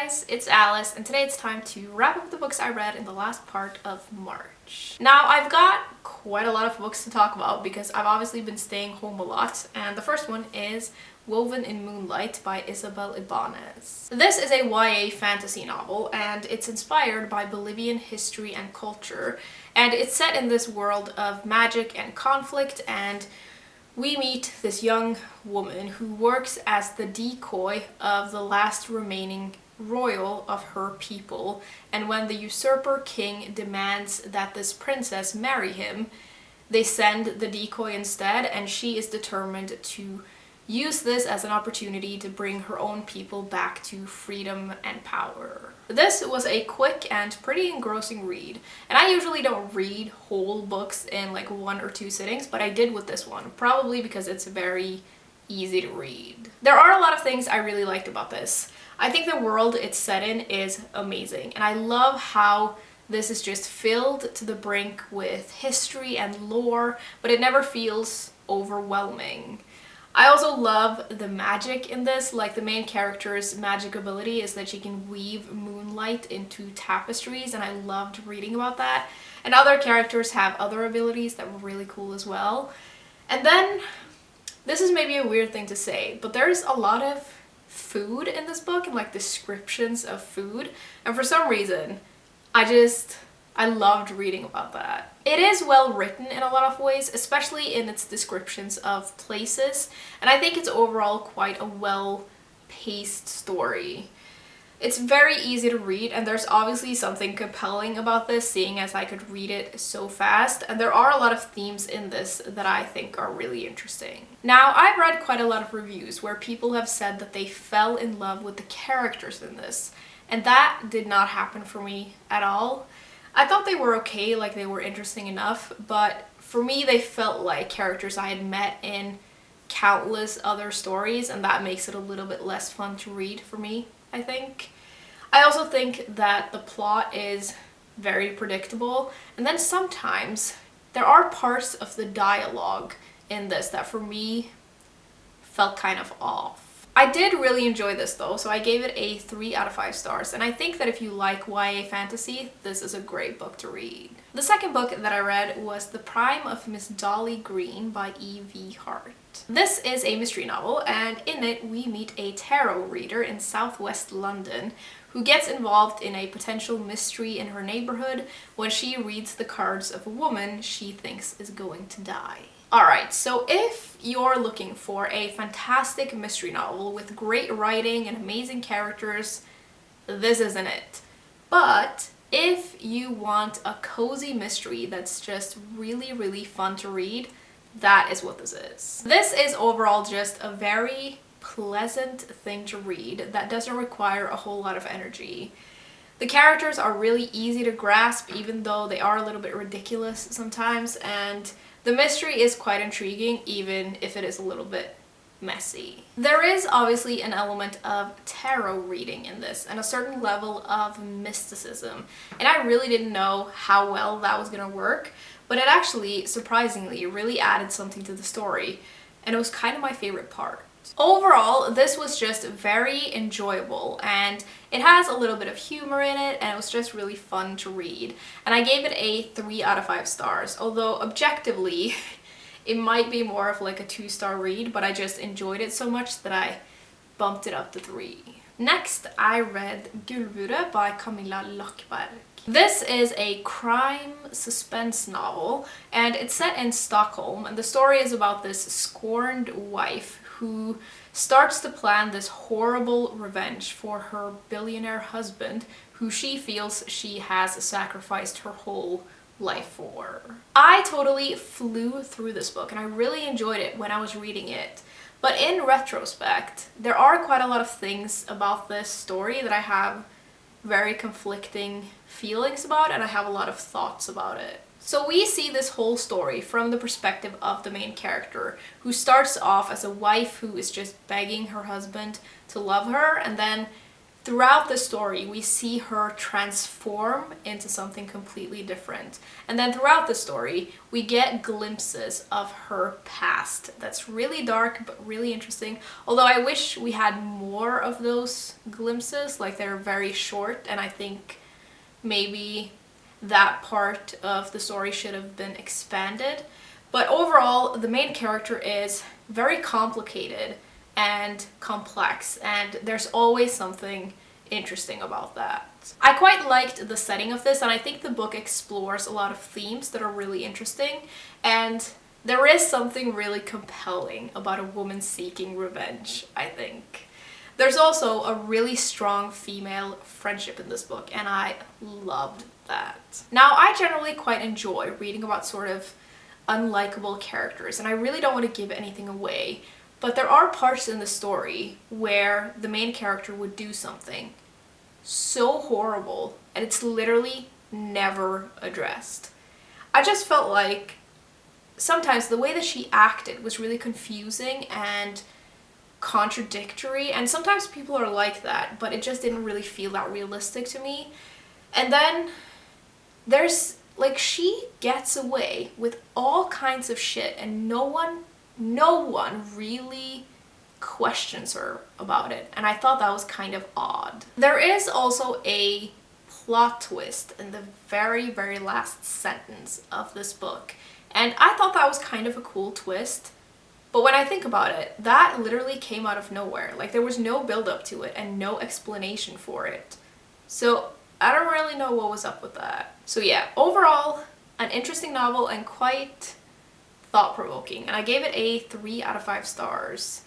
guys, it's Alice, and today it's time to wrap up the books I read in the last part of March. Now, I've got quite a lot of books to talk about because I've obviously been staying home a lot, and the first one is Woven in Moonlight by Isabel Ibanez. This is a YA fantasy novel, and it's inspired by Bolivian history and culture, and it's set in this world of magic and conflict, and we meet this young woman who works as the decoy of the last remaining royal of her people, and when the usurper king demands that this princess marry him, they send the decoy instead, and she is determined to use this as an opportunity to bring her own people back to freedom and power. This was a quick and pretty engrossing read, and I usually don't read whole books in like 1 or 2 sittings, but I did with this one, probably because it's very easy to read. There are a lot of things I really liked about this. I think the world it's set in is amazing, and I love how this is just filled to the brink with history and lore, but it never feels overwhelming. I also love the magic in this. Like, the main character's magic ability is that she can weave moonlight into tapestries, and I loved reading about that. And other characters have other abilities that were really cool as well. And then, this is maybe a weird thing to say, but there's a lot of food in this book and like descriptions of food, and for some reason I loved reading about that. It is well written in a lot of ways, especially in its descriptions of places, and I think it's overall quite a well-paced story. It's very easy to read, and there's obviously something compelling about this, seeing as I could read it so fast, and there are a lot of themes in this that I think are really interesting. Now, I've read quite a lot of reviews where people have said that they fell in love with the characters in this, and that did not happen for me at all. I thought they were okay, like they were interesting enough, but for me they felt like characters I had met in countless other stories, and that makes it a little bit less fun to read for me, I think. I also think that the plot is very predictable, and then sometimes there are parts of the dialogue in this that for me felt kind of off. I did really enjoy this though, so I gave it a 3 out of 5 stars, and I think that if you like YA fantasy, this is a great book to read. The second book that I read was The Prime of Miss Dolly Green by E.V. Hart. This is a mystery novel, and in it we meet a tarot reader in southwest London who gets involved in a potential mystery in her neighborhood when she reads the cards of a woman she thinks is going to die. Alright, so if you're looking for a fantastic mystery novel with great writing and amazing characters, this isn't it. But if you want a cozy mystery that's just really, really fun to read, that is what this is. This is overall just a very pleasant thing to read that doesn't require a whole lot of energy. The characters are really easy to grasp, even though they are a little bit ridiculous sometimes, and the mystery is quite intriguing, even if it is a little bit messy. There is obviously an element of tarot reading in this, and a certain level of mysticism, and I really didn't know how well that was gonna work, but it actually, surprisingly, really added something to the story, and it was kind of my favorite part. Overall, this was just very enjoyable, and it has a little bit of humor in it, and it was just really fun to read. And I gave it a 3 out of 5 stars, although objectively, it might be more of like a 2-star read, but I just enjoyed it so much that I bumped it up to 3. Next, I read Gulburet by Camilla Lackberg. This is a crime suspense novel, and it's set in Stockholm, and the story is about this scorned wife who starts to plan this horrible revenge for her billionaire husband, who she feels she has sacrificed her whole life for. I totally flew through this book, and I really enjoyed it when I was reading it. But in retrospect, there are quite a lot of things about this story that I have very conflicting feelings about, and I have a lot of thoughts about it. So we see this whole story from the perspective of the main character, who starts off as a wife who is just begging her husband to love her, and then throughout the story, we see her transform into something completely different. And then throughout the story, we get glimpses of her past. That's really dark, but really interesting. Although I wish we had more of those glimpses, like they're very short, and I think maybe that part of the story should have been expanded. But overall, the main character is very complicated and complex, and there's always something interesting about that. I quite liked the setting of this, and I think the book explores a lot of themes that are really interesting, and there is something really compelling about a woman seeking revenge, I think. There's also a really strong female friendship in this book, and I loved that. Now, I generally quite enjoy reading about sort of unlikable characters, and I really don't want to give anything away, but there are parts in the story where the main character would do something so horrible and it's literally never addressed. I just felt like sometimes the way that she acted was really confusing and contradictory, and sometimes people are like that, but it just didn't really feel that realistic to me. And then there's like, she gets away with all kinds of shit and no one really questions her about it, and I thought that was kind of odd. There is also a plot twist in the very, very last sentence of this book, and I thought that was kind of a cool twist, but when I think about it, that literally came out of nowhere. Like, there was no build up to it and no explanation for it. So I don't really know what was up with that. So yeah, overall, an interesting novel and quite thought-provoking, and I gave it a 3 out of 5 stars.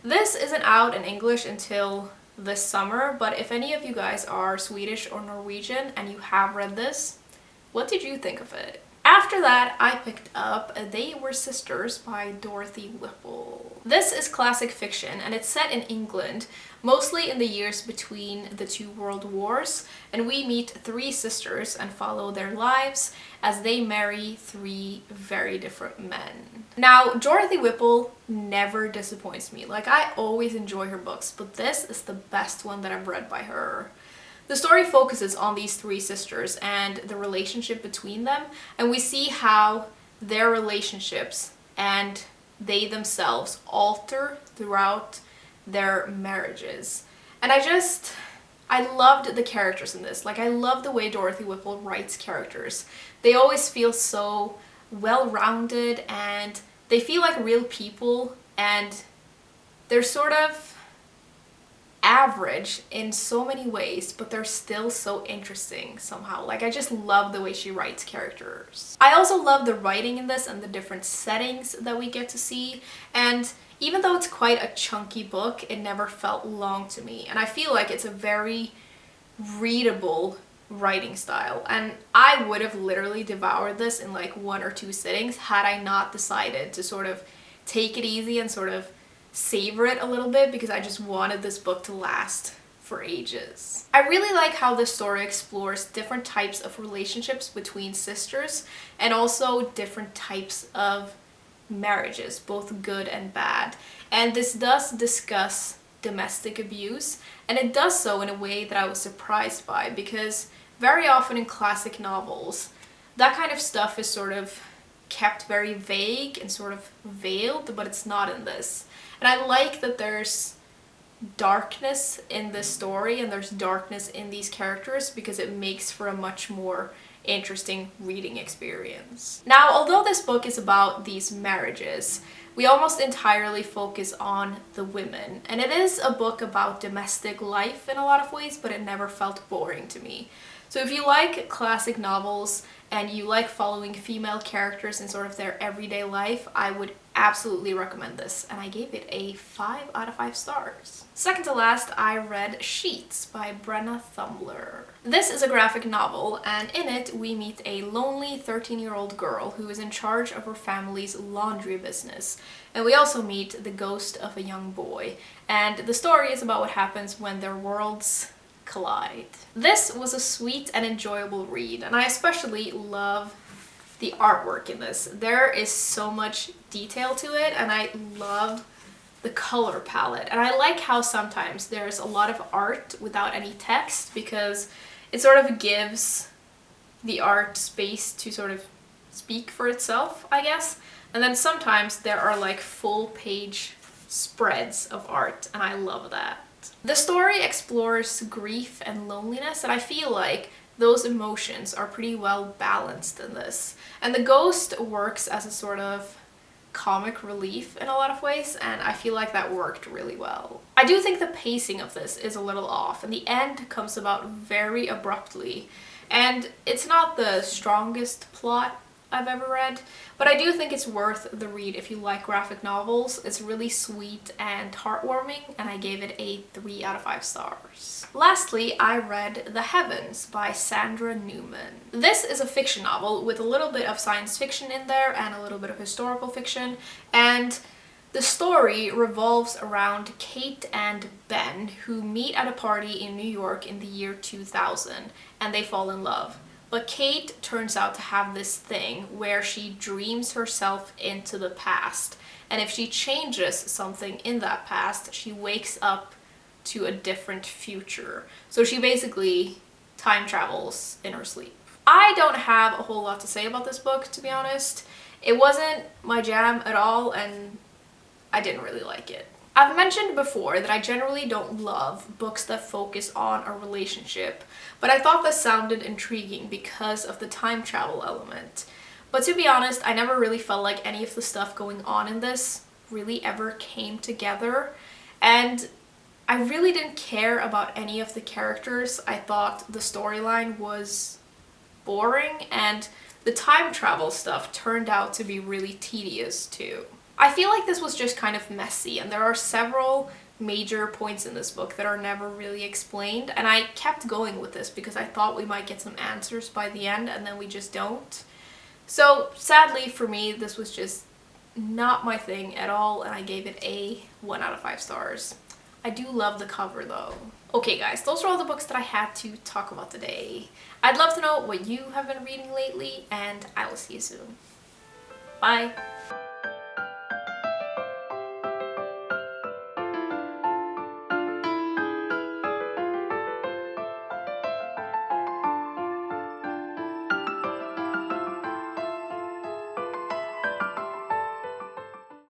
This isn't out in English until this summer, but if any of you guys are Swedish or Norwegian and you have read this, what did you think of it? After that, I picked up They Were Sisters by Dorothy Whipple. This is classic fiction, and it's set in England, mostly in the years between the 2 world wars, and we meet 3 sisters and follow their lives as they marry 3 very different men. Now, Dorothy Whipple never disappoints me. Like, I always enjoy her books, but this is the best one that I've read by her. The story focuses on these 3 sisters and the relationship between them, and we see how their relationships and they themselves alter throughout their marriages. And I loved the characters in this. Like, I love the way Dorothy Whipple writes characters. They always feel so well-rounded, and they feel like real people, and they're sort of average in so many ways, but they're still so interesting somehow. Like, I just love the way she writes characters. I also love the writing in this and the different settings that we get to see, and even though it's quite a chunky book, it never felt long to me, and I feel like it's a very readable writing style, and I would have literally devoured this in like 1 or 2 sittings had I not decided to sort of take it easy and sort of savor it a little bit, because I just wanted this book to last for ages. I really like how this story explores different types of relationships between sisters and also different types of marriages, both good and bad. And this does discuss domestic abuse, and it does so in a way that I was surprised by, because very often in classic novels, that kind of stuff is sort of kept very vague and sort of veiled, but it's not in this. And I like that there's darkness in this story and there's darkness in these characters, because it makes for a much more interesting reading experience. Now, although this book is about these marriages, we almost entirely focus on the women. And it is a book about domestic life in a lot of ways, but it never felt boring to me. So if you like classic novels and you like following female characters in sort of their everyday life, I would absolutely recommend this, and I gave it a 5 out of 5 stars. Second to last, I read Sheets by Brenna Thumbler. This is a graphic novel, and in it we meet a lonely 13-year-old girl who is in charge of her family's laundry business. And we also meet the ghost of a young boy, and the story is about what happens when their worlds collide. This was a sweet and enjoyable read, and I especially love the artwork in this. There is so much detail to it, and I love the color palette. And I like how sometimes there's a lot of art without any text, because it sort of gives the art space to sort of speak for itself, I guess. And then sometimes there are like full page spreads of art, and I love that. The story explores grief and loneliness, and I feel like those emotions are pretty well balanced in this. And the ghost works as a sort of comic relief in a lot of ways, and I feel like that worked really well. I do think the pacing of this is a little off, and the end comes about very abruptly, and it's not the strongest plot I've ever read, but I do think it's worth the read if you like graphic novels. It's really sweet and heartwarming, and I gave it a 3 out of 5 stars. Lastly, I read The Heavens by Sandra Newman. This is a fiction novel with a little bit of science fiction in there and a little bit of historical fiction, and the story revolves around Kate and Ben, who meet at a party in New York in the year 2000, and they fall in love. But Kate turns out to have this thing where she dreams herself into the past, and if she changes something in that past, she wakes up to a different future. So she basically time travels in her sleep. I don't have a whole lot to say about this book, to be honest. It wasn't my jam at all, and I didn't really like it. I've mentioned before that I generally don't love books that focus on a relationship, but I thought this sounded intriguing because of the time travel element. But to be honest, I never really felt like any of the stuff going on in this really ever came together, and I really didn't care about any of the characters. I thought the storyline was boring, and the time travel stuff turned out to be really tedious too. I feel like this was just kind of messy, and there are several major points in this book that are never really explained, and I kept going with this because I thought we might get some answers by the end, and then we just don't. So sadly for me, this was just not my thing at all, and I gave it a 1 out of 5 stars. I do love the cover though. Okay guys, those are all the books that I had to talk about today. I'd love to know what you have been reading lately, and I will see you soon. Bye!